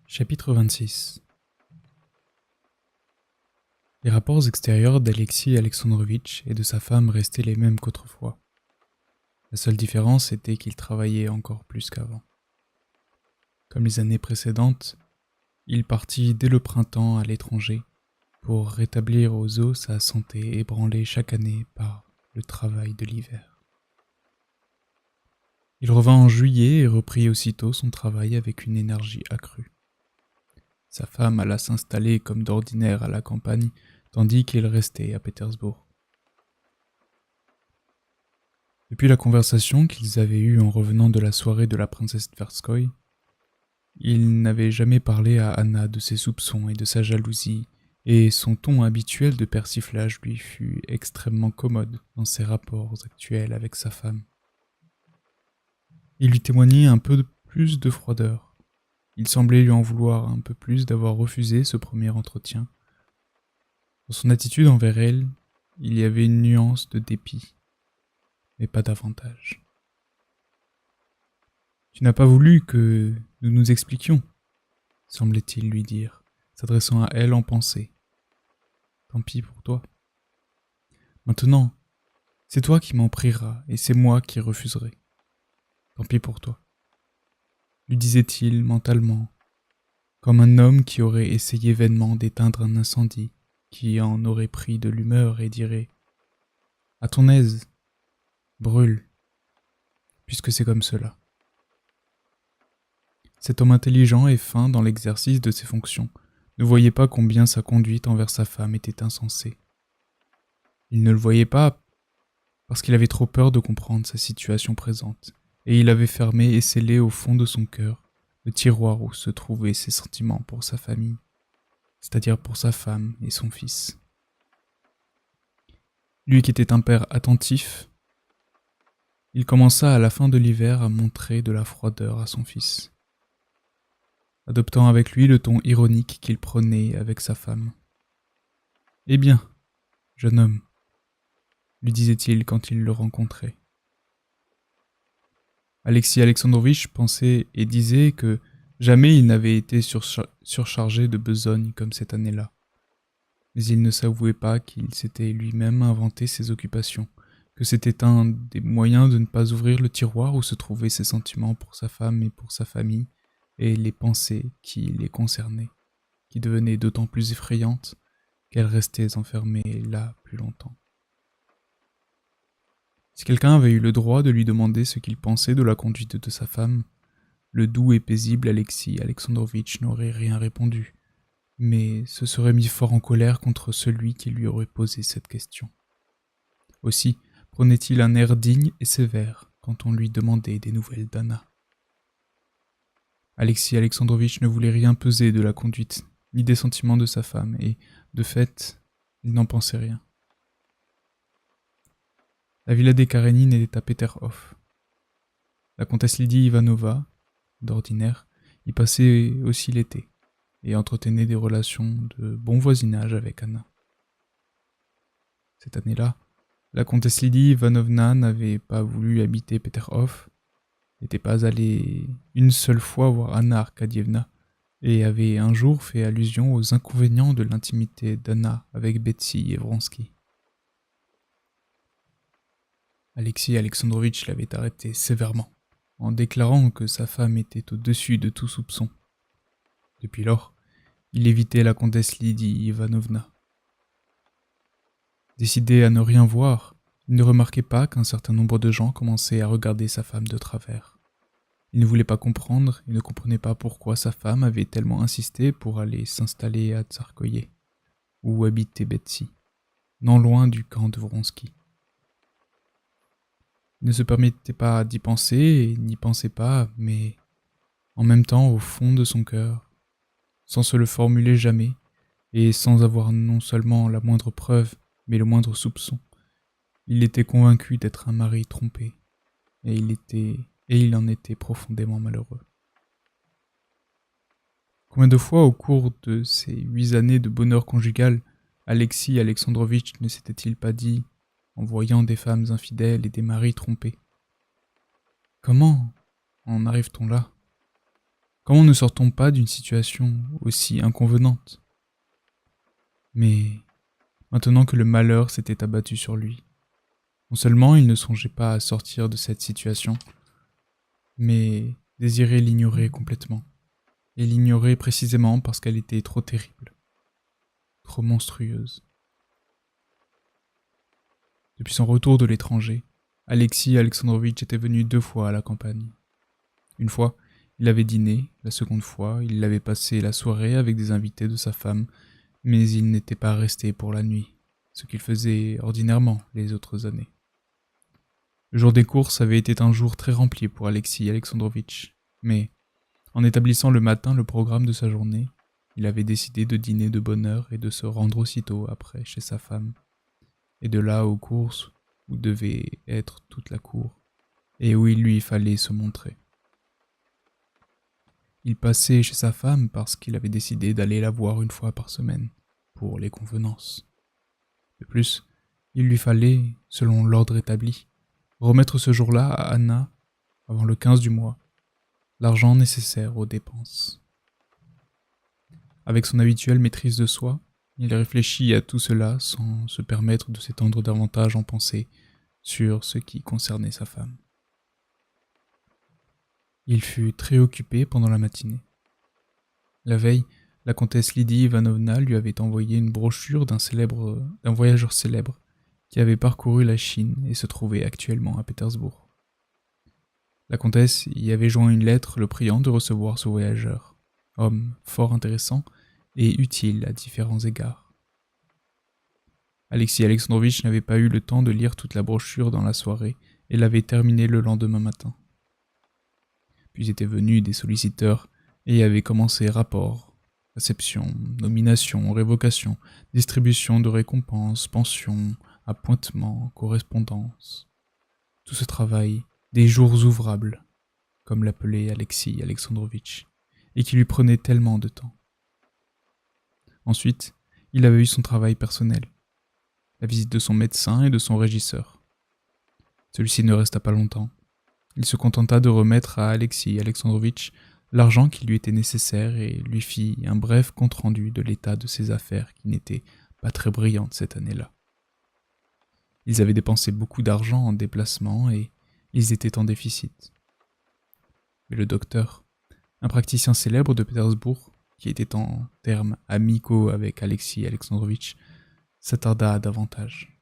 Chapitre 26. Les rapports extérieurs d'Alexis Alexandrovitch et de sa femme restaient les mêmes qu'autrefois. La seule différence était qu'ils travaillaient encore plus qu'avant. Comme les années précédentes, il partit dès le printemps à l'étranger pour rétablir aux os sa santé ébranlée chaque année par le travail de l'hiver. Il revint en juillet et reprit aussitôt son travail avec une énergie accrue. Sa femme alla s'installer comme d'ordinaire à la campagne, tandis qu'il restait à Pétersbourg. Depuis la conversation qu'ils avaient eue en revenant de la soirée de la princesse Tverskoï, il n'avait jamais parlé à Anna de ses soupçons et de sa jalousie, et son ton habituel de persiflage lui fut extrêmement commode dans ses rapports actuels avec sa femme. Il lui témoignait un peu plus de froideur. Il semblait lui en vouloir un peu plus d'avoir refusé ce premier entretien. Dans son attitude envers elle, il y avait une nuance de dépit, mais pas davantage. « Tu n'as pas voulu que nous nous expliquions » semblait-il lui dire, s'adressant à elle en pensée. « Tant pis pour toi. Maintenant, c'est toi qui m'en prieras et c'est moi qui refuserai. Tant pis pour toi. » lui disait-il mentalement, comme un homme qui aurait essayé vainement d'éteindre un incendie, qui en aurait pris de l'humeur et dirait « À ton aise, brûle, puisque c'est comme cela. » Cet homme intelligent et fin dans l'exercice de ses fonctions ne voyait pas combien sa conduite envers sa femme était insensée. Il ne le voyait pas parce qu'il avait trop peur de comprendre sa situation présente, et il avait fermé et scellé au fond de son cœur le tiroir où se trouvaient ses sentiments pour sa famille, c'est-à-dire pour sa femme et son fils. Lui qui était un père attentif, il commença à la fin de l'hiver à montrer de la froideur à son fils, adoptant avec lui le ton ironique qu'il prenait avec sa femme. « Eh bien, jeune homme, » lui disait-il quand il le rencontrait. Alexis Alexandrovitch pensait et disait que jamais il n'avait été surchargé de besogne comme cette année-là. Mais il ne s'avouait pas qu'il s'était lui-même inventé ses occupations, que c'était un des moyens de ne pas ouvrir le tiroir où se trouvaient ses sentiments pour sa femme et pour sa famille, et les pensées qui les concernaient, qui devenaient d'autant plus effrayantes qu'elles restaient enfermées là plus longtemps. Si quelqu'un avait eu le droit de lui demander ce qu'il pensait de la conduite de sa femme, le doux et paisible Alexis Alexandrovitch n'aurait rien répondu, mais se serait mis fort en colère contre celui qui lui aurait posé cette question. Aussi prenait-il un air digne et sévère quand on lui demandait des nouvelles d'Anna. Alexis Alexandrovitch ne voulait rien peser de la conduite, ni des sentiments de sa femme, et, de fait, il n'en pensait rien. La villa des Karénines était à Peterhof. La comtesse Lydie Ivanova, d'ordinaire, y passait aussi l'été, et entretenait des relations de bon voisinage avec Anna. Cette année-là, la comtesse Lydie Ivanovna n'avait pas voulu habiter Peterhof, n'était pas allée une seule fois voir Anna Arkadievna, et avait un jour fait allusion aux inconvénients de l'intimité d'Anna avec Betsy et Vronsky. Alexis Alexandrovitch l'avait arrêté sévèrement, en déclarant que sa femme était au-dessus de tout soupçon. Depuis lors, il évitait la comtesse Lydie Ivanovna. Décidé à ne rien voir, il ne remarquait pas qu'un certain nombre de gens commençaient à regarder sa femme de travers. Il ne voulait pas comprendre et ne comprenait pas pourquoi sa femme avait tellement insisté pour aller s'installer à Tsarskoye, où habitait Betsy, non loin du camp de Vronsky. Il ne se permettait pas d'y penser et n'y pensait pas, mais en même temps au fond de son cœur, sans se le formuler jamais, et sans avoir non seulement la moindre preuve, mais le moindre soupçon, il était convaincu d'être un mari trompé, et il en était profondément malheureux. Combien de fois au cours de ces 8 années de bonheur conjugal, Alexis Alexandrovitch ne s'était-il pas dit, en voyant des femmes infidèles et des maris trompés: « Comment en arrive-t-on là ? Comment ne sort-on pas d'une situation aussi inconvenante? Mais maintenant que le malheur s'était abattu sur lui, non seulement il ne songeait pas à sortir de cette situation, mais désirait l'ignorer complètement, et l'ignorer précisément parce qu'elle était trop terrible, trop monstrueuse. Depuis son retour de l'étranger, Alexis Alexandrovitch était venu 2 fois à la campagne. Une fois, il avait dîné, la seconde fois, il avait passé la soirée avec des invités de sa femme, mais il n'était pas resté pour la nuit, ce qu'il faisait ordinairement les autres années. Le jour des courses avait été un jour très rempli pour Alexis Alexandrovitch, mais, en établissant le matin le programme de sa journée, il avait décidé de dîner de bonne heure et de se rendre aussitôt après chez sa femme, et de là aux courses où devait être toute la cour, et où il lui fallait se montrer. Il passait chez sa femme parce qu'il avait décidé d'aller la voir 1 fois par semaine, pour les convenances. De plus, il lui fallait, selon l'ordre établi, remettre ce jour-là à Anna, avant le 15 du mois, l'argent nécessaire aux dépenses. Avec son habituelle maîtrise de soi, il réfléchit à tout cela sans se permettre de s'étendre davantage en pensée sur ce qui concernait sa femme. Il fut très occupé pendant la matinée. La veille, la comtesse Lydie Ivanovna lui avait envoyé une brochure d'un voyageur célèbre qui avait parcouru la Chine et se trouvait actuellement à Pétersbourg. La comtesse y avait joint une lettre le priant de recevoir ce voyageur, homme fort intéressant et utile à différents égards. Alexis Alexandrovitch n'avait pas eu le temps de lire toute la brochure dans la soirée et l'avait terminée le lendemain matin. Puis étaient venus des solliciteurs et avaient commencé rapport, réception, nomination, révocation, distribution de récompenses, pensions, appointements, correspondance. Tout ce travail, des jours ouvrables, comme l'appelait Alexis Alexandrovitch, et qui lui prenait tellement de temps. Ensuite, il avait eu son travail personnel, la visite de son médecin et de son régisseur. Celui-ci ne resta pas longtemps. Il se contenta de remettre à Alexis Alexandrovitch l'argent qui lui était nécessaire et lui fit un bref compte-rendu de l'état de ses affaires qui n'était pas très brillante cette année-là. Ils avaient dépensé beaucoup d'argent en déplacements et ils étaient en déficit. Mais le docteur, un praticien célèbre de Pétersbourg, qui était en termes amicaux avec Alexis Alexandrovitch, s'attarda davantage.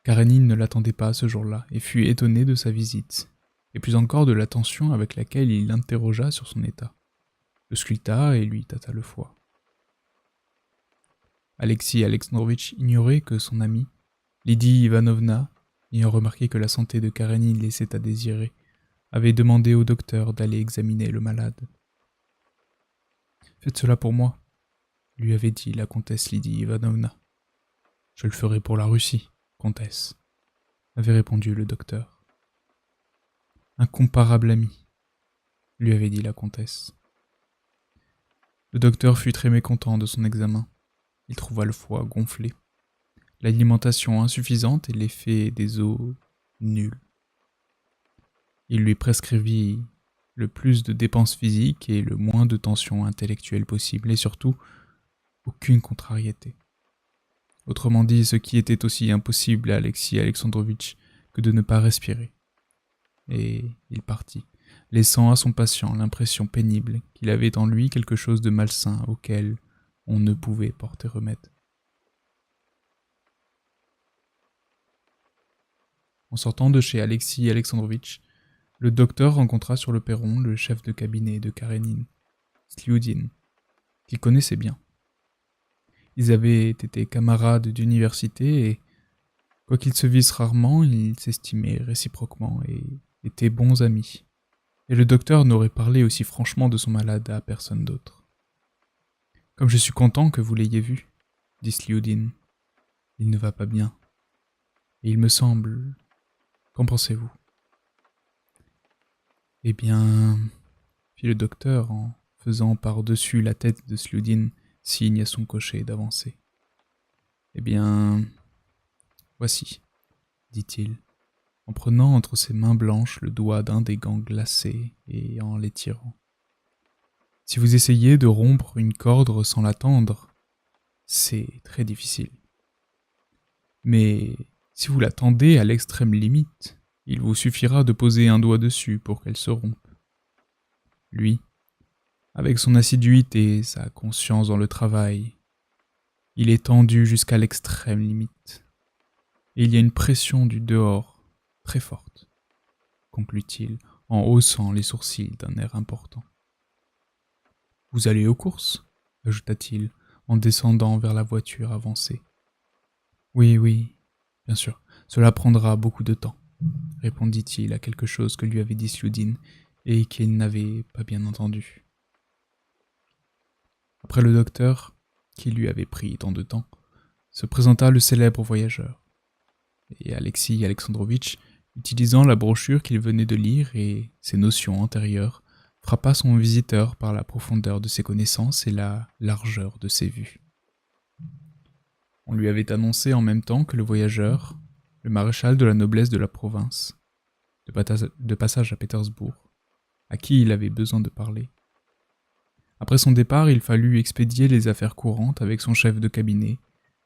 Karénine ne l'attendait pas ce jour-là et fut étonnée de sa visite, et plus encore de l'attention avec laquelle il l'interrogea sur son état, le sculpta et lui tâta le foie. Alexis Alexandrovitch ignorait que son amie, Lydie Ivanovna, ayant remarqué que la santé de Karénine laissait à désirer, avait demandé au docteur d'aller examiner le malade. « Faites cela pour moi », lui avait dit la comtesse Lydie Ivanovna. « Je le ferai pour la Russie, comtesse », avait répondu le docteur. « Incomparable ami », lui avait dit la comtesse. Le docteur fut très mécontent de son examen. Il trouva le foie gonflé, l'alimentation insuffisante et l'effet des eaux nul. Il lui prescrivit le plus de dépenses physiques et le moins de tension intellectuelle possible, et surtout, aucune contrariété. Autrement dit, ce qui était aussi impossible à Alexis Alexandrovitch que de ne pas respirer. Et il partit, laissant à son patient l'impression pénible qu'il avait en lui quelque chose de malsain auquel on ne pouvait porter remède. En sortant de chez Alexis Alexandrovitch, le docteur rencontra sur le perron le chef de cabinet de Karénine, Slioudine, qu'il connaissait bien. Ils avaient été camarades d'université et, quoiqu'ils se vissent rarement, ils s'estimaient réciproquement et étaient bons amis. Et le docteur n'aurait parlé aussi franchement de son malade à personne d'autre. « Comme je suis content que vous l'ayez vu, » dit Slioudine. « Il ne va pas bien. Et il me semble... Qu'en pensez-vous » ? « Eh bien, » fit le docteur en faisant par-dessus la tête de Slioudine signe à son cocher d'avancer. « Eh bien, voici, dit-il. en prenant entre ses mains blanches le doigt d'un des gants glacés et en l'étirant. Si vous essayez de rompre une corde sans la tendre, c'est très difficile. Mais si vous la tendez à l'extrême limite, il vous suffira de poser un doigt dessus pour qu'elle se rompe. Lui, avec son assiduité et sa conscience dans le travail, il est tendu jusqu'à l'extrême limite. Et il y a une pression du dehors très forte, conclut-il en haussant les sourcils d'un air important. Vous allez aux courses, ajouta-t-il en descendant vers la voiture avancée. Oui, oui, bien sûr, cela prendra beaucoup de temps, répondit-il à quelque chose que lui avait dit Sludin et qu'il n'avait pas bien entendu. Après le docteur, qui lui avait pris tant de temps, se présenta le célèbre voyageur. Et Alexis Alexandrovitch, utilisant la brochure qu'il venait de lire et ses notions antérieures, frappa son visiteur par la profondeur de ses connaissances et la largeur de ses vues. On lui avait annoncé en même temps que le voyageur, le maréchal de la noblesse de la province, de passage à Pétersbourg, à qui il avait besoin de parler. Après son départ, il fallut expédier les affaires courantes avec son chef de cabinet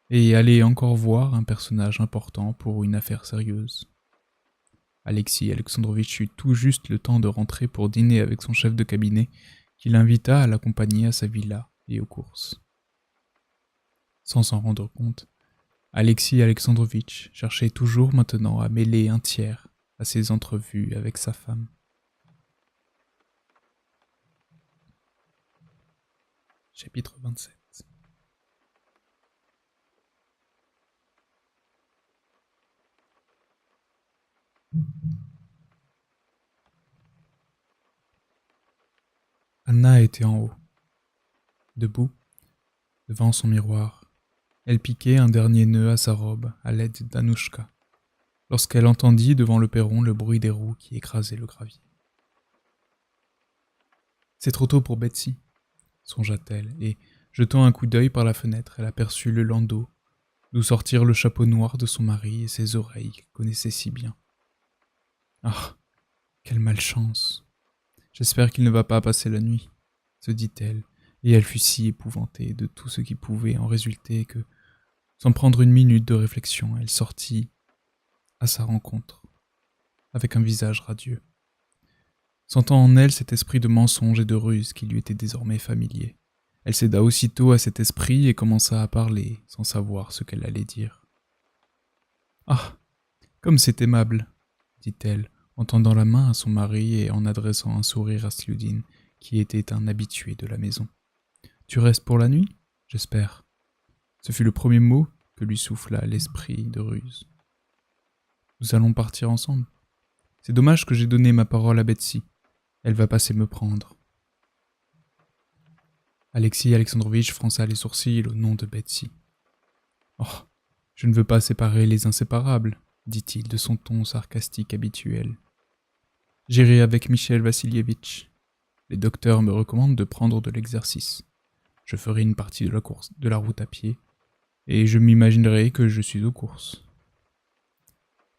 et aller encore voir un personnage important pour une affaire sérieuse. Alexis Alexandrovitch eut tout juste le temps de rentrer pour dîner avec son chef de cabinet, qui l'invita à l'accompagner à sa villa et aux courses. Sans s'en rendre compte, Alexis Alexandrovitch cherchait toujours maintenant à mêler un tiers à ses entrevues avec sa femme. Chapitre 27. Anna était en haut, debout, devant son miroir. Elle piquait un dernier nœud à sa robe à l'aide d'Anouchka, lorsqu'elle entendit devant le perron le bruit des roues qui écrasaient le gravier. « C'est trop tôt pour Betsy », songea-t-elle, et, jetant un coup d'œil par la fenêtre, elle aperçut le landau, d'où sortir le chapeau noir de son mari et ses oreilles qu'elle connaissait si bien. « Ah, quelle malchance! J'espère qu'il ne va pas passer la nuit, » se dit-elle, et elle fut si épouvantée de tout ce qui pouvait en résulter que, sans prendre une minute de réflexion, elle sortit à sa rencontre, avec un visage radieux, sentant en elle cet esprit de mensonge et de ruse qui lui était désormais familier. Elle céda aussitôt à cet esprit et commença à parler, sans savoir ce qu'elle allait dire. « Ah, comme c'est aimable !» dit-elle, en tendant la main à son mari et en adressant un sourire à Sludin, qui était un habitué de la maison. « Tu restes pour la nuit, j'espère. » Ce fut le premier mot que lui souffla l'esprit de ruse. « Nous allons partir ensemble. C'est dommage que j'ai donné ma parole à Betsy. Elle va passer me prendre. » Alexis Alexandrovitch fronça les sourcils au nom de Betsy. « Oh, je ne veux pas séparer les inséparables, » dit-il de son ton sarcastique habituel. « J'irai avec Michel Vassilievitch. Les docteurs me recommandent de prendre de l'exercice. Je ferai une partie de la route à pied, et je m'imaginerai que je suis aux courses. »«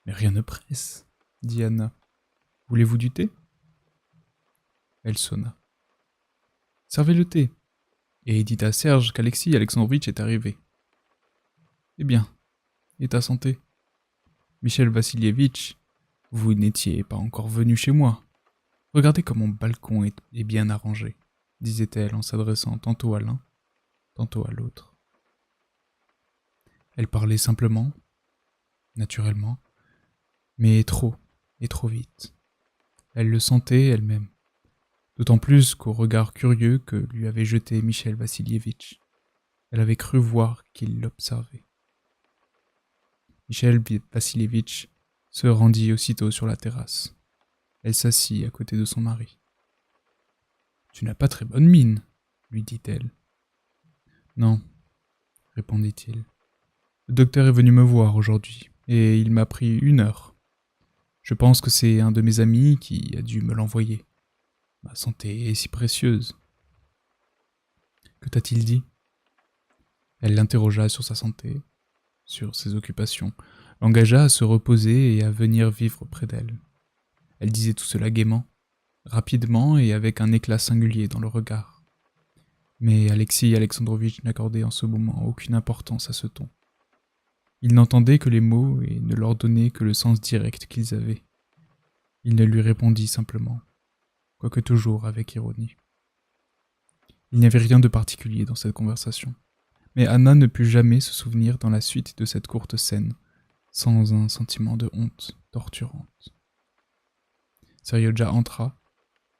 Mais rien ne presse, » dit Anna. « Voulez-vous du thé ?» Elle sonna. « Servez le thé, et dites à Serge qu'Alexis Alexandrovitch est arrivé. »« Eh bien, et ta santé ? Michel Vassilievitch, vous n'étiez pas encore venu chez moi. Regardez comme mon balcon est bien arrangé, » disait-elle en s'adressant tantôt à l'un, tantôt à l'autre. Elle parlait simplement, naturellement, mais trop et trop vite. Elle le sentait elle-même, d'autant plus qu'au regard curieux que lui avait jeté Michel Vassilievitch, elle avait cru voir qu'il l'observait. Michel Vassilievitch se rendit aussitôt sur la terrasse. Elle s'assit à côté de son mari. « Tu n'as pas très bonne mine, » lui dit-elle. « Non, » répondit-il. « Le docteur est venu me voir aujourd'hui, et il m'a pris 1 heure. Je pense que c'est un de mes amis qui a dû me l'envoyer. Ma santé est si précieuse. » « Que t'a-t-il dit ?» Elle l'interrogea sur sa santé, sur ses occupations, l'engagea à se reposer et à venir vivre près d'elle. Elle disait tout cela gaiement, rapidement et avec un éclat singulier dans le regard. Mais Alexis Alexandrovitch n'accordait en ce moment aucune importance à ce ton. Il n'entendait que les mots et ne leur donnait que le sens direct qu'ils avaient. Il ne lui répondit simplement, quoique toujours avec ironie. Il n'y avait rien de particulier dans cette conversation, mais Anna ne put jamais se souvenir dans la suite de cette courte scène, sans un sentiment de honte torturante. Seriodja entra,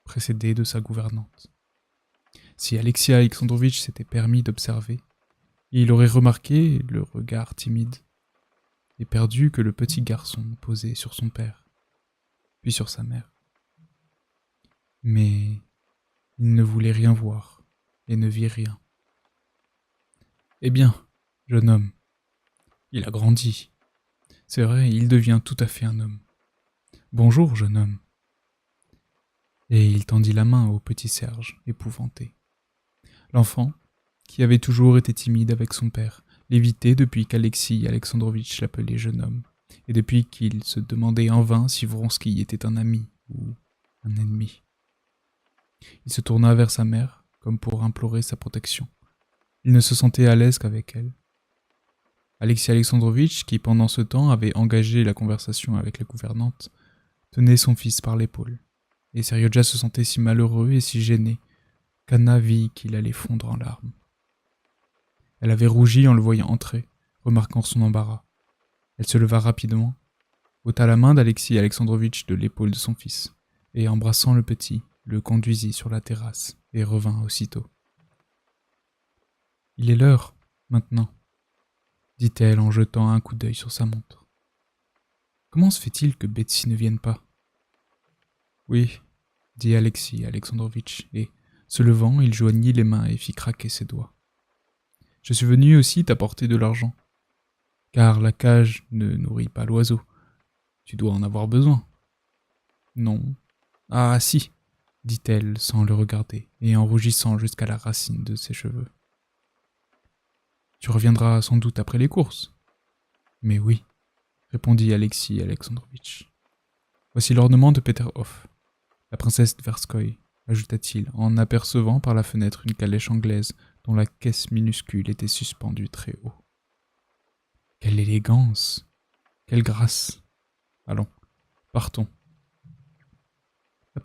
précédé de sa gouvernante. Si Alexis Alexandrovitch s'était permis d'observer, il aurait remarqué le regard timide et perdu que le petit garçon posait sur son père, puis sur sa mère. Mais il ne voulait rien voir et ne vit rien. Eh bien, jeune homme, il a grandi. C'est vrai, il devient tout à fait un homme. Bonjour, jeune homme. Et il tendit la main au petit Serge, épouvanté. L'enfant, qui avait toujours été timide avec son père, l'évitait depuis qu'Alexis Alexandrovitch l'appelait jeune homme, et depuis qu'il se demandait en vain si Vronsky était un ami ou un ennemi. Il se tourna vers sa mère, comme pour implorer sa protection. Il ne se sentait à l'aise qu'avec elle. Alexis Alexandrovitch, qui pendant ce temps avait engagé la conversation avec la gouvernante, tenait son fils par l'épaule, et Seriodja se sentait si malheureux et si gêné qu'Anna vit qu'il allait fondre en larmes. Elle avait rougi en le voyant entrer, remarquant son embarras. Elle se leva rapidement, ôta la main d'Alexis Alexandrovitch de l'épaule de son fils, et embrassant le petit, le conduisit sur la terrasse, et revint aussitôt. « Il est l'heure, maintenant, » dit-elle en jetant un coup d'œil sur sa montre. « Comment se fait-il que Betsy ne vienne pas ?»« Oui, » dit Alexis Alexandrovitch, et, se levant, il joignit les mains et fit craquer ses doigts. « Je suis venu aussi t'apporter de l'argent, car la cage ne nourrit pas l'oiseau. Tu dois en avoir besoin. »« Non. »« Ah, si !» dit-elle sans le regarder, et en rougissant jusqu'à la racine de ses cheveux. « Tu reviendras sans doute après les courses. »« Mais oui, » répondit Alexis Alexandrovitch. « Voici l'ornement de Peterhof, la princesse Tverskoï, » ajouta-t-il, en apercevant par la fenêtre une calèche anglaise dont la caisse minuscule était suspendue très haut. « Quelle élégance! Quelle grâce! Allons, partons. » La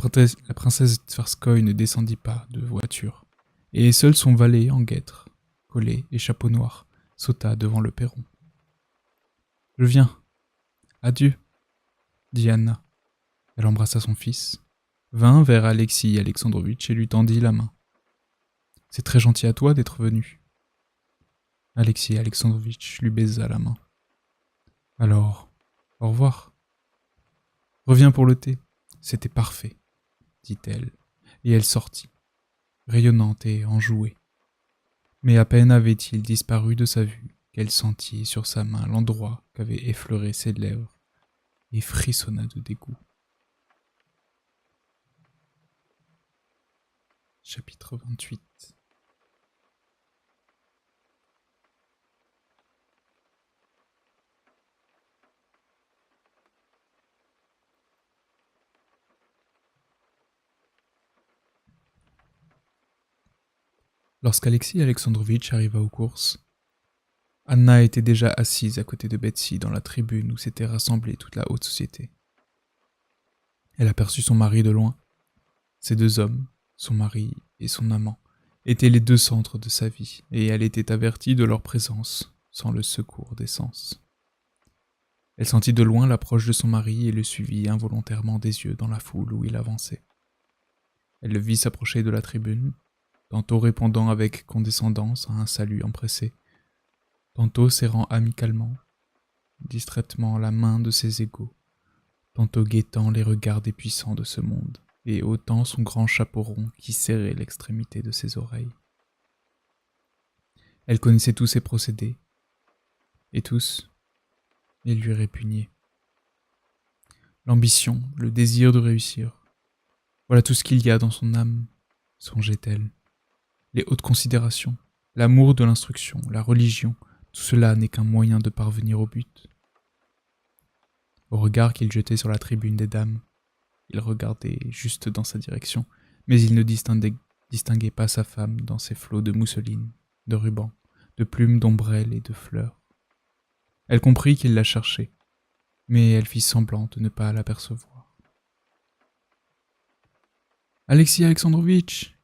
princesse Tverskoï ne descendit pas de voiture, et seul son valet en guêtre, collet et chapeau noir, sauta devant le perron. « Je viens. Adieu, » dit Anna. Elle embrassa son fils, vint vers Alexis Alexandrovitch et lui tendit la main. « C'est très gentil à toi d'être venu. » Alexis Alexandrovitch lui baisa la main. « Alors, au revoir. Reviens pour le thé. C'était parfait, » dit-elle, et elle sortit, rayonnante et enjouée. Mais à peine avait-il disparu de sa vue qu'elle sentit sur sa main l'endroit qu'avaient effleuré ses lèvres et frissonna de dégoût. Chapitre 28. Lorsqu'Alexis Alexandrovitch arriva aux courses, Anna était déjà assise à côté de Betsy dans la tribune où s'était rassemblée toute la haute société. Elle aperçut son mari de loin. Ces deux hommes, son mari et son amant, étaient les deux centres de sa vie, et elle était avertie de leur présence sans le secours des sens. Elle sentit de loin l'approche de son mari et le suivit involontairement des yeux dans la foule où il avançait. Elle le vit s'approcher de la tribune, tantôt répondant avec condescendance à un salut empressé, tantôt serrant amicalement, distraitement la main de ses égaux, tantôt guettant les regards des puissants de ce monde, et ôtant son grand chapeau rond qui serrait l'extrémité de ses oreilles. Elle connaissait tous ses procédés, et tous, ils lui répugnaient. L'ambition, le désir de réussir, voilà tout ce qu'il y a dans son âme, songeait-elle. Les hautes considérations, l'amour de l'instruction, la religion, tout cela n'est qu'un moyen de parvenir au but. Au regard qu'il jetait sur la tribune des dames, il regardait juste dans sa direction, mais il ne distinguait pas sa femme dans ces flots de mousseline, de rubans, de plumes d'ombrelles et de fleurs. Elle comprit qu'il la cherchait, mais elle fit semblant de ne pas l'apercevoir. « Alexis Alexandrovitch !»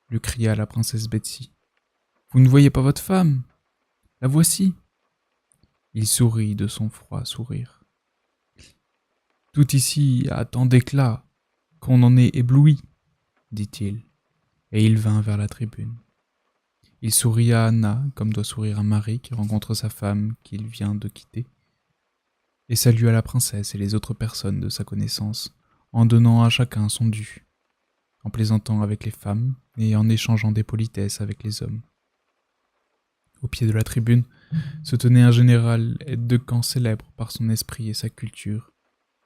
lui cria la princesse Betsy. « Vous ne voyez pas votre femme ? La voici !» Il sourit de son froid sourire. « Tout ici a tant d'éclat qu'on en est ébloui, » dit-il, et il vint vers la tribune. Il sourit à Anna comme doit sourire un mari qui rencontre sa femme qu'il vient de quitter, et salua la princesse et les autres personnes de sa connaissance en donnant à chacun son dû, en plaisantant avec les femmes et en échangeant des politesses avec les hommes. Au pied de la tribune se tenait un général aide-de-camp célèbre par son esprit et sa culture,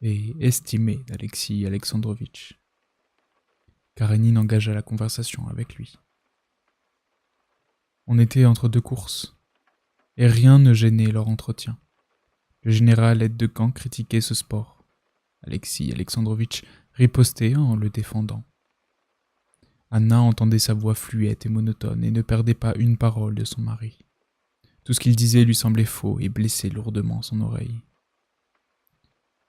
et estimé d'Alexis Alexandrovitch. Karénine engagea la conversation avec lui. On était entre deux courses, et rien ne gênait leur entretien. Le général aide-de-camp critiquait ce sport. Alexis Alexandrovitch ripostait en le défendant. Anna entendait sa voix fluette et monotone et ne perdait pas une parole de son mari. Tout ce qu'il disait lui semblait faux et blessait lourdement son oreille.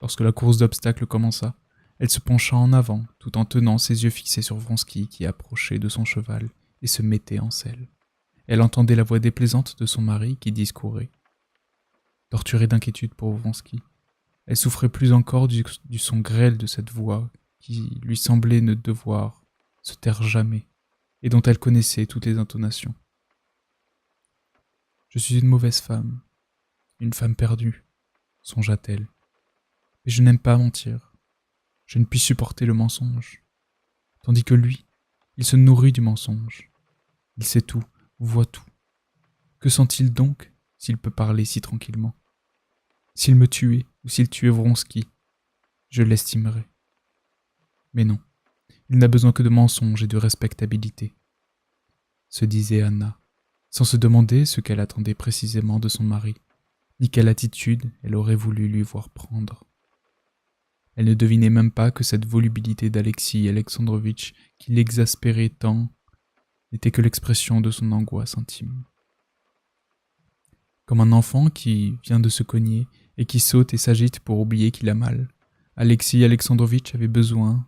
Lorsque la course d'obstacles commença, elle se pencha en avant tout en tenant ses yeux fixés sur Vronsky qui approchait de son cheval et se mettait en selle. Elle entendait la voix déplaisante de son mari qui discourait. Torturée d'inquiétude pour Vronsky, elle souffrait plus encore du son grêle de cette voix qui lui semblait ne devoir se taire jamais et dont elle connaissait toutes les intonations. « Je suis une mauvaise femme, une femme perdue, » songea-t-elle. « Mais je n'aime pas mentir. Je ne puis supporter le mensonge. Tandis que lui, il se nourrit du mensonge. Il sait tout, voit tout. Que sent-il donc s'il peut parler si tranquillement ? S'il me tuait ou s'il tuait Vronsky, je l'estimerais. Mais non, il n'a besoin que de mensonges et de respectabilité, » se disait Anna, sans se demander ce qu'elle attendait précisément de son mari, ni quelle attitude elle aurait voulu lui voir prendre. Elle ne devinait même pas que cette volubilité d'Alexis Alexandrovitch qui l'exaspérait tant n'était que l'expression de son angoisse intime. Comme un enfant qui vient de se cogner et qui saute et s'agite pour oublier qu'il a mal, Alexis Alexandrovitch avait besoin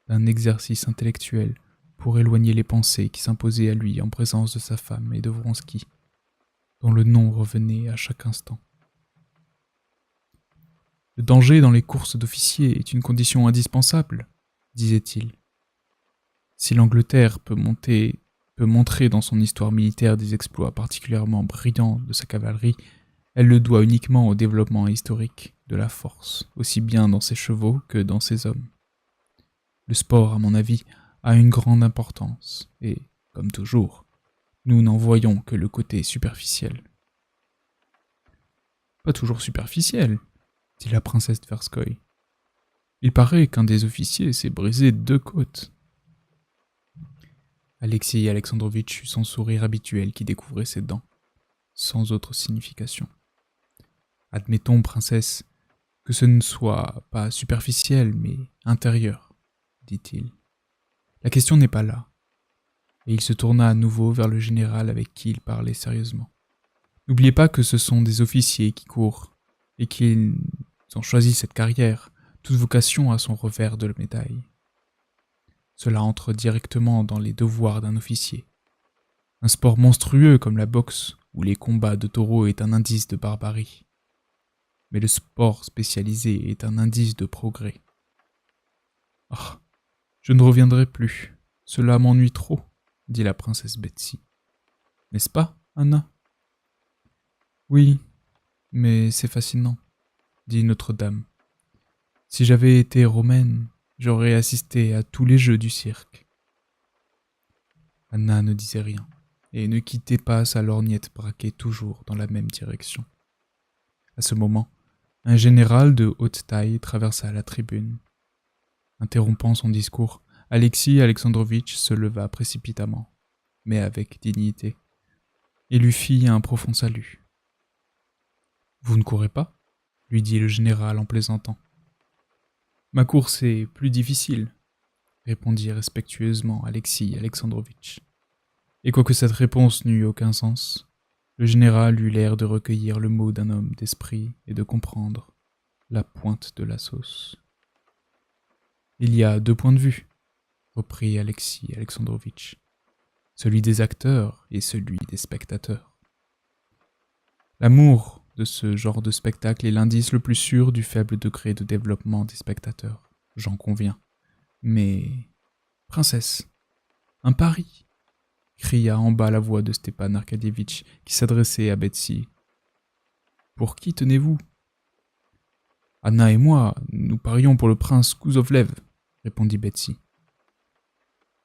d'un exercice intellectuel pour éloigner les pensées qui s'imposaient à lui en présence de sa femme et de Vronsky, dont le nom revenait à chaque instant. « Le danger dans les courses d'officiers est une condition indispensable, » disait-il. « Si l'Angleterre peut montrer dans son histoire militaire des exploits particulièrement brillants de sa cavalerie, elle le doit uniquement au développement historique de la force, aussi bien dans ses chevaux que dans ses hommes. Le sport, à mon avis, a une grande importance, et, comme toujours, nous n'en voyons que le côté superficiel. »« Pas toujours superficiel, » dit la princesse Tverskoï. « Il paraît qu'un des officiers s'est brisé 2 côtes. » Alexis Alexandrovitch eut son sourire habituel qui découvrait ses dents, sans autre signification. « Admettons, princesse, que ce ne soit pas superficiel, mais intérieur, » dit-il. « La question n'est pas là. » Et il se tourna à nouveau vers le général avec qui il parlait sérieusement. « N'oubliez pas que ce sont des officiers qui courent, et qu'ils ont choisi cette carrière. Toute vocation a son revers de la médaille. Cela entre directement dans les devoirs d'un officier. Un sport monstrueux comme la boxe ou les combats de taureaux est un indice de barbarie. Mais le sport spécialisé est un indice de progrès. « Oh, je ne reviendrai plus. Cela m'ennuie trop, » dit la princesse Betsy. « N'est-ce pas, Anna ?»« Oui, mais c'est fascinant, » dit Notre-Dame. « Si j'avais été romaine, j'aurais assisté à tous les jeux du cirque. » Anna ne disait rien, et ne quittait pas sa lorgnette braquée toujours dans la même direction. À ce moment, un général de haute taille traversa la tribune. Interrompant son discours, Alexis Alexandrovitch se leva précipitamment, mais avec dignité, et lui fit un profond salut. « Vous ne courez pas ? lui dit le général en plaisantant. Ma course est plus difficile, répondit respectueusement Alexis Alexandrovitch. Et quoique cette réponse n'eût aucun sens, le général eut l'air de recueillir le mot d'un homme d'esprit et de comprendre la pointe de la sauce. Il y a 2 points de vue, reprit Alexis Alexandrovitch, celui des acteurs et celui des spectateurs. L'amour de ce genre de spectacle est l'indice le plus sûr du faible degré de développement des spectateurs, j'en conviens. Mais, princesse, un pari, cria en bas la voix de Stepan Arcadievitch qui s'adressait à Betsy. Pour qui tenez-vous? Anna et moi, nous parions pour le prince Kouzovlev, répondit Betsy.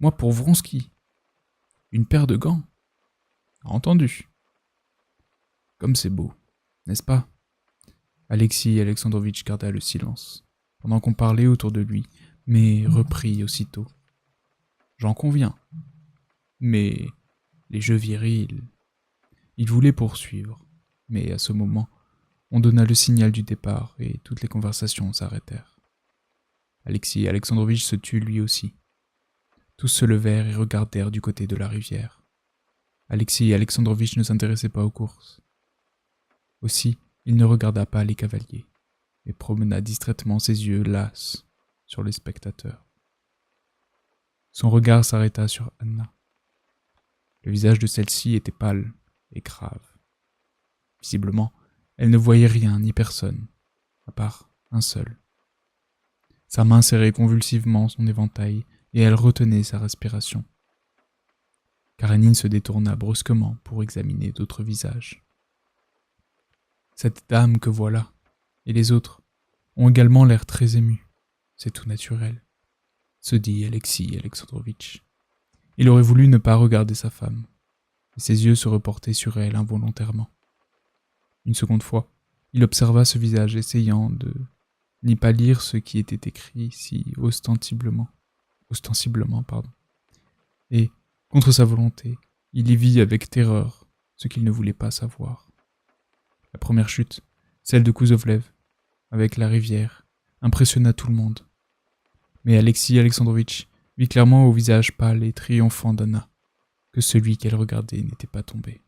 Moi pour Vronsky. Une paire de gants. Entendu. Comme c'est beau, n'est-ce pas? Alexis Alexandrovitch garda le silence, pendant qu'on parlait autour de lui, mais reprit aussitôt. J'en conviens. Mais les jeux virils... Il voulait poursuivre, mais à ce moment, on donna le signal du départ et toutes les conversations s'arrêtèrent. Alexis Alexandrovitch se tut lui aussi. Tous se levèrent et regardèrent du côté de la rivière. Alexis Alexandrovitch ne s'intéressait pas aux courses. Aussi, il ne regarda pas les cavaliers, et promena distraitement ses yeux lasses sur les spectateurs. Son regard s'arrêta sur Anna. Le visage de celle-ci était pâle et grave. Visiblement, elle ne voyait rien ni personne, à part un seul. Sa main serrait convulsivement son éventail et elle retenait sa respiration. Karénine se détourna brusquement pour examiner d'autres visages. Cette dame que voilà, et les autres, ont également l'air très émus. C'est tout naturel, se dit Alexis Alexandrovitch. Il aurait voulu ne pas regarder sa femme, et ses yeux se reportaient sur elle involontairement. Une seconde fois, il observa ce visage essayant de n'y pas lire ce qui était écrit si ostensiblement, et, contre sa volonté, il y vit avec terreur ce qu'il ne voulait pas savoir. La première chute, celle de Kouzovlev, avec la rivière, impressionna tout le monde. Mais Alexis Alexandrovitch vit clairement au visage pâle et triomphant d'Anna que celui qu'elle regardait n'était pas tombé.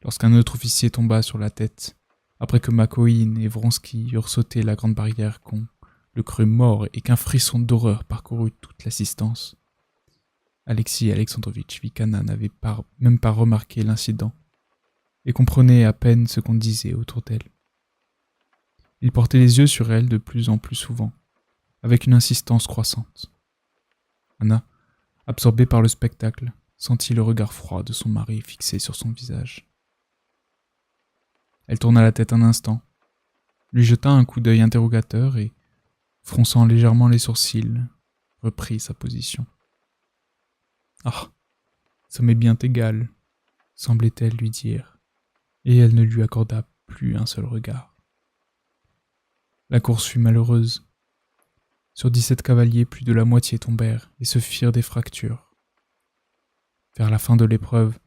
Lorsqu'un autre officier tomba sur la tête, après que Makhoïn et Vronsky eurent sauté la grande barrière qu'on le crut mort et qu'un frisson d'horreur parcourut toute l'assistance, Alexis Alexandrovitch vit qu'Anna n'avait même pas remarqué l'incident et comprenait à peine ce qu'on disait autour d'elle. Il portait les yeux sur elle de plus en plus souvent, avec une insistance croissante. Anna, absorbée par le spectacle, sentit le regard froid de son mari fixé sur son visage. Elle tourna la tête un instant, lui jeta un coup d'œil interrogateur et, fronçant légèrement les sourcils, reprit sa position. « Ah, ça m'est bien égal, semblait-elle lui dire, et elle ne lui accorda plus un seul regard. La course fut malheureuse. Sur 17 cavaliers, plus de la moitié tombèrent et se firent des fractures. Vers la fin de l'épreuve,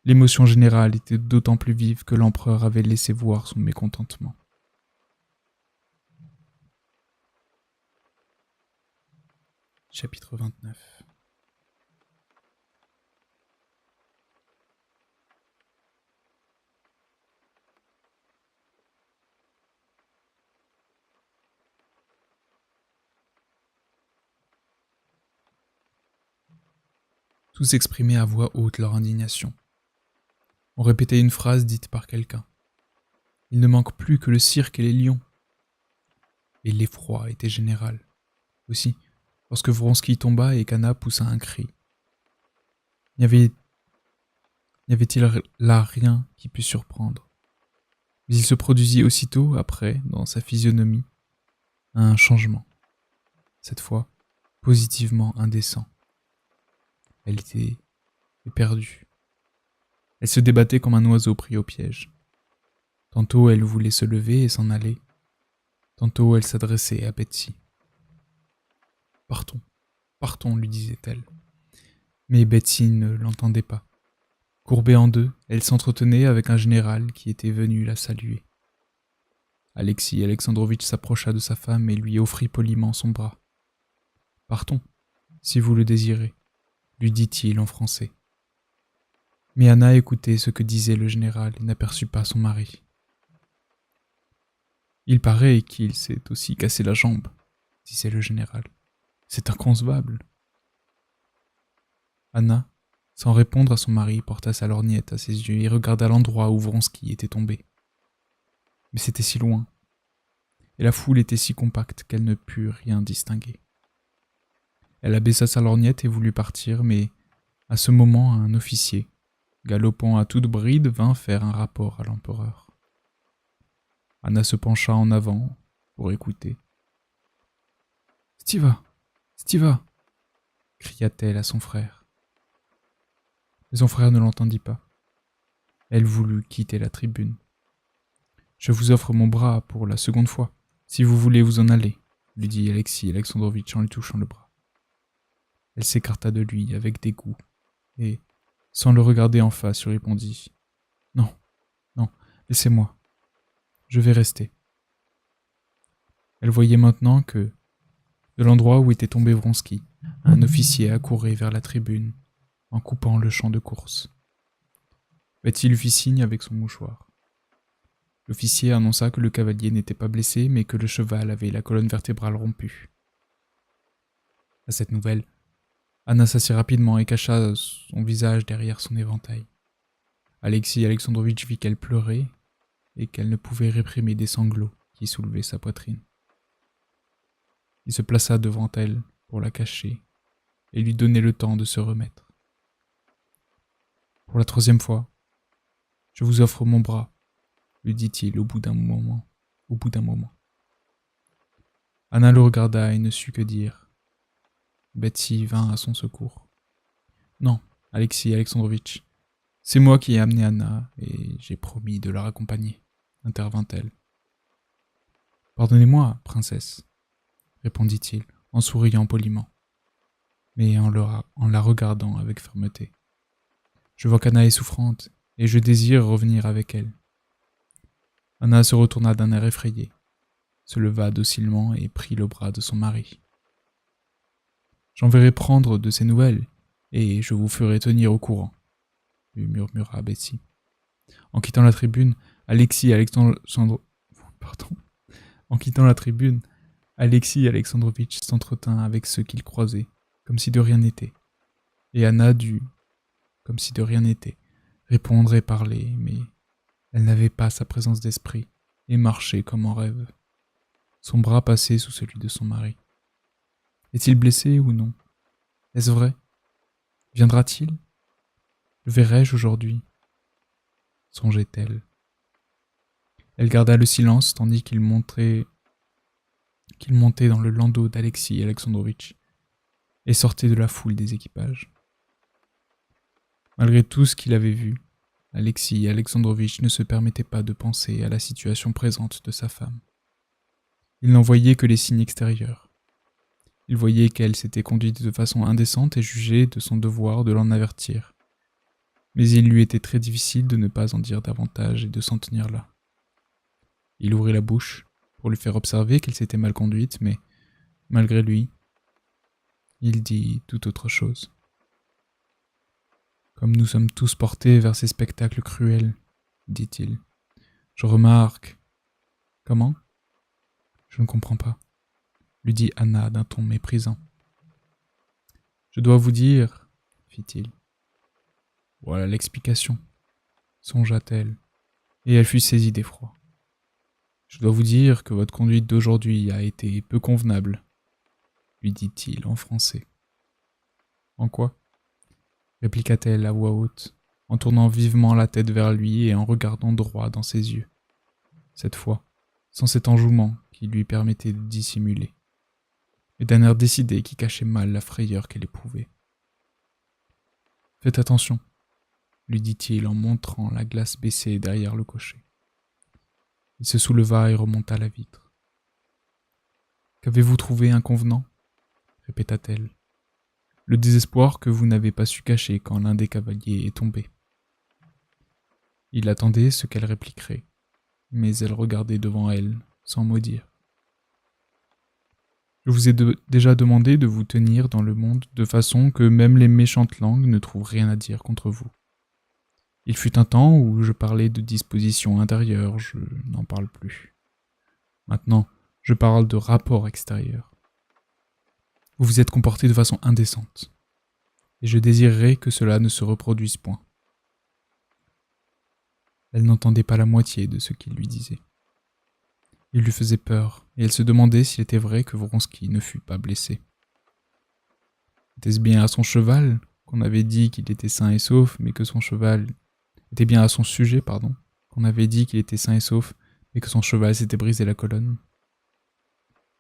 l'émotion générale était d'autant plus vive que l'empereur avait laissé voir son mécontentement. Chapitre 29. Tous exprimaient à voix haute leur indignation. On répétait une phrase dite par quelqu'un. Il ne manque plus que le cirque et les lions. Et l'effroi était général. Aussi, lorsque Vronsky tomba et qu'Anna poussa un cri. N'y avait-il là rien qui pût surprendre? Mais il se produisit aussitôt, après, dans sa physionomie, un changement. Cette fois, positivement indécent. Elle était éperdue. Elle se débattait comme un oiseau pris au piège. Tantôt elle voulait se lever et s'en aller. Tantôt elle s'adressait à Betsy. « Partons, partons, lui disait-elle. Mais Betsy ne l'entendait pas. Courbée en deux, elle s'entretenait avec un général qui était venu la saluer. Alexis Alexandrovitch s'approcha de sa femme et lui offrit poliment son bras. « Partons, si vous le désirez, » lui dit-il en français. Mais Anna écoutait ce que disait le général et n'aperçut pas son mari. « Il paraît qu'il s'est aussi cassé la jambe, » disait le général. « C'est inconcevable. » Anna, sans répondre à son mari, porta sa lorgnette à ses yeux et regarda l'endroit où Vronsky était tombé. Mais c'était si loin, et la foule était si compacte qu'elle ne put rien distinguer. Elle abaissa sa lorgnette et voulut partir, mais à ce moment un officier, galopant à toute bride, vint faire un rapport à l'empereur. Anna se pencha en avant pour écouter. « Stiva, Stiva !» cria-t-elle à son frère. Mais son frère ne l'entendit pas. Elle voulut quitter la tribune. « Je vous offre mon bras pour la seconde fois, si vous voulez vous en aller, » lui dit Alexis Alexandrovitch en lui touchant le bras. Elle s'écarta de lui avec dégoût et, sans le regarder en face, lui répondit « Non, non, laissez-moi. Je vais rester. » Elle voyait maintenant que, de l'endroit où était tombé Vronsky, un officier accourait vers la tribune en coupant le champ de course. Betty lui fit signe avec son mouchoir. L'officier annonça que le cavalier n'était pas blessé, mais que le cheval avait la colonne vertébrale rompue. À cette nouvelle, Anna s'assit rapidement et cacha son visage derrière son éventail. Alexis Alexandrovitch vit qu'elle pleurait et qu'elle ne pouvait réprimer des sanglots qui soulevaient sa poitrine. Il se plaça devant elle pour la cacher et lui donner le temps de se remettre. Pour la troisième fois, « Je vous offre mon bras, » lui dit-il au bout d'un moment. Anna le regarda et ne sut que dire. Betsy vint à son secours. « Non, Alexis Alexandrovitch, c'est moi qui ai amené Anna et j'ai promis de la raccompagner, » intervint-elle. « Pardonnez-moi, princesse, » répondit-il en souriant poliment, mais en la regardant avec fermeté. « Je vois qu'Anna est souffrante et je désire revenir avec elle. » Anna se retourna d'un air effrayé, se leva docilement et prit le bras de son mari. « J'enverrai prendre de ses nouvelles, et je vous ferai tenir au courant, » lui murmura Betsy. En quittant la tribune, Alexis Alexandrovitch s'entretint avec ceux qu'il croisait, comme si de rien n'était, et Anna dut, comme si de rien n'était, répondre et parler, mais elle n'avait pas sa présence d'esprit et marchait comme en rêve. Son bras passait sous celui de son mari. Est-il blessé ou non? Est-ce vrai? Viendra-t-il? Le verrai-je aujourd'hui? Songeait-elle. Elle garda le silence tandis qu'il montait dans le landau d'Alexis Alexandrovitch et sortait de la foule des équipages. Malgré tout ce qu'il avait vu, Alexis Alexandrovitch ne se permettait pas de penser à la situation présente de sa femme. Il n'en voyait que les signes extérieurs. Il voyait qu'elle s'était conduite de façon indécente et jugeait de son devoir de l'en avertir. Mais il lui était très difficile de ne pas en dire davantage et de s'en tenir là. Il ouvrit la bouche pour lui faire observer qu'elle s'était mal conduite, mais, malgré lui, il dit tout autre chose. « Comme nous sommes tous portés vers ces spectacles cruels, » dit-il, « je remarque... » « Comment ? Je ne comprends pas, » lui dit Anna d'un ton méprisant. « Je dois vous dire, » fit-il. « Voilà l'explication, » songea-t-elle, et elle fut saisie d'effroi. « Je dois vous dire que votre conduite d'aujourd'hui a été peu convenable, » lui dit-il en français. « En quoi ? » répliqua-t-elle à voix haute, en tournant vivement la tête vers lui et en regardant droit dans ses yeux. Cette fois, sans cet enjouement qui lui permettait de dissimuler, mais d'un air décidé qui cachait mal la frayeur qu'elle éprouvait. « Faites attention, » lui dit-il en montrant la glace baissée derrière le cocher. Il se souleva et remonta la vitre. « Qu'avez-vous trouvé inconvenant ?» répéta-t-elle. « Le désespoir que vous n'avez pas su cacher quand l'un des cavaliers est tombé. » Il attendait ce qu'elle répliquerait, mais elle regardait devant elle, sans mot dire. Je vous ai déjà demandé de vous tenir dans le monde de façon que même les méchantes langues ne trouvent rien à dire contre vous. Il fut un temps où je parlais de dispositions intérieures, je n'en parle plus. Maintenant, je parle de rapports extérieurs. Vous vous êtes comporté de façon indécente, et je désirerais que cela ne se reproduise point. Elle n'entendait pas la moitié de ce qu'il lui disait. Il lui faisait peur, et elle se demandait s'il était vrai que Vronsky ne fût pas blessé. Était-ce bien à son cheval qu'on avait dit qu'il était sain et sauf, mais que son cheval... Était bien à son sujet, qu'on avait dit qu'il était sain et sauf, mais que son cheval s'était brisé la colonne.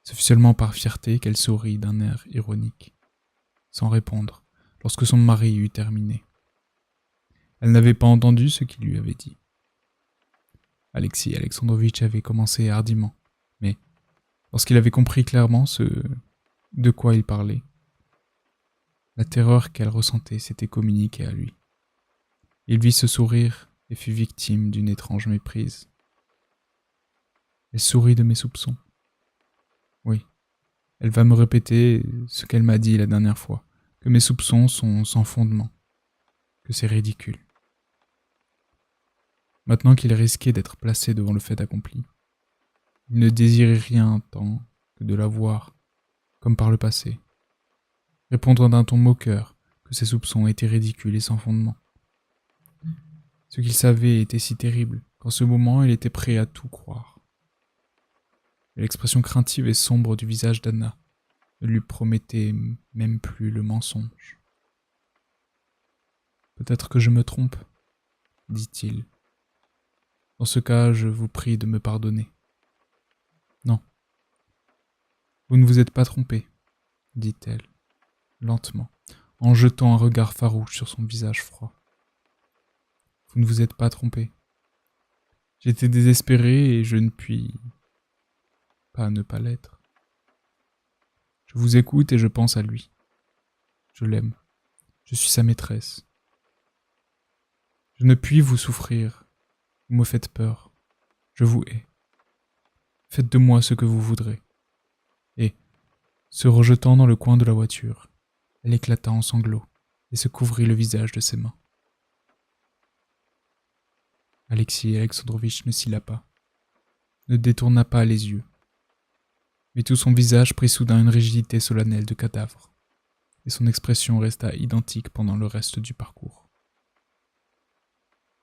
Ce fut seulement par fierté qu'elle sourit d'un air ironique, sans répondre, lorsque son mari eut terminé. Elle n'avait pas entendu ce qu'il lui avait dit. Alexis Alexandrovitch avait commencé hardiment, mais lorsqu'il avait compris clairement ce de quoi il parlait, la terreur qu'elle ressentait s'était communiquée à lui. Il vit ce sourire et fut victime d'une étrange méprise. Elle sourit de mes soupçons. Oui, elle va me répéter ce qu'elle m'a dit la dernière fois, que mes soupçons sont sans fondement, que c'est ridicule. Maintenant qu'il risquait d'être placé devant le fait accompli, il ne désirait rien tant que de la voir, comme par le passé, répondre d'un ton moqueur que ses soupçons étaient ridicules et sans fondement. Ce qu'il savait était si terrible qu'en ce moment il était prêt à tout croire. Et l'expression craintive et sombre du visage d'Anna ne lui promettait même plus le mensonge. « Peut-être que je me trompe, dit-il. Dans ce cas, je vous prie de me pardonner. »« Non. Vous ne vous êtes pas trompé, dit-elle, lentement, en jetant un regard farouche sur son visage froid. Vous ne vous êtes pas trompé. J'étais désespéré et je ne puis pas ne pas l'être. Je vous écoute et je pense à lui. Je l'aime. Je suis sa maîtresse. Je ne puis vous souffrir. Vous me faites peur. Je vous hais. Faites de moi ce que vous voudrez. Et, se rejetant dans le coin de la voiture, elle éclata en sanglots et se couvrit le visage de ses mains. Alexis Alexandrovitch ne cilla pas, ne détourna pas les yeux, mais tout son visage prit soudain une rigidité solennelle de cadavre, et son expression resta identique pendant le reste du parcours.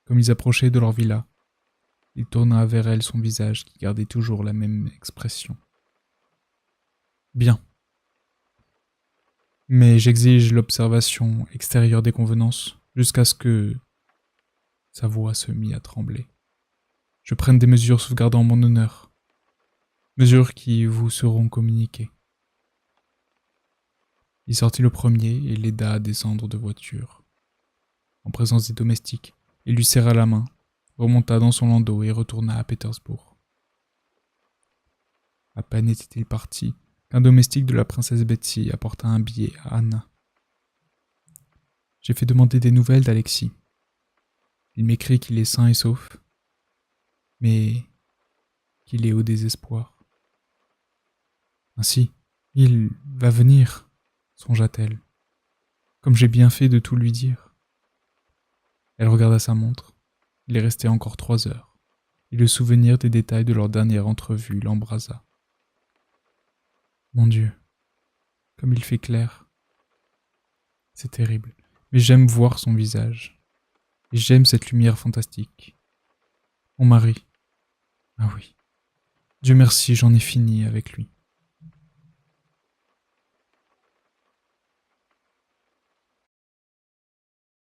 Comme ils approchaient de leur villa, il tourna vers elle son visage qui gardait toujours la même expression. « Bien. Mais j'exige l'observation extérieure des convenances jusqu'à ce que... » Sa voix se mit à trembler. « Je prenne des mesures sauvegardant mon honneur. Mesures qui vous seront communiquées. » Il sortit le premier et l'aida à descendre de voiture. En présence des domestiques, il lui serra la main, remonta dans son landau et retourna à Pétersbourg. À peine était-il parti qu'un domestique de la princesse Betsy apporta un billet à Anna. « J'ai fait demander des nouvelles d'Alexis. Il m'écrit qu'il est sain et sauf, mais qu'il est au désespoir. Ainsi, il va venir, songea-t-elle, comme j'ai bien fait de tout lui dire. » Elle regarda sa montre. Il est resté encore 3 heures, et le souvenir des détails de leur dernière entrevue l'embrasa. Mon Dieu, comme il fait clair. C'est terrible, mais j'aime voir son visage. Et j'aime cette lumière fantastique. Mon mari. Ah oui. Dieu merci, j'en ai fini avec lui.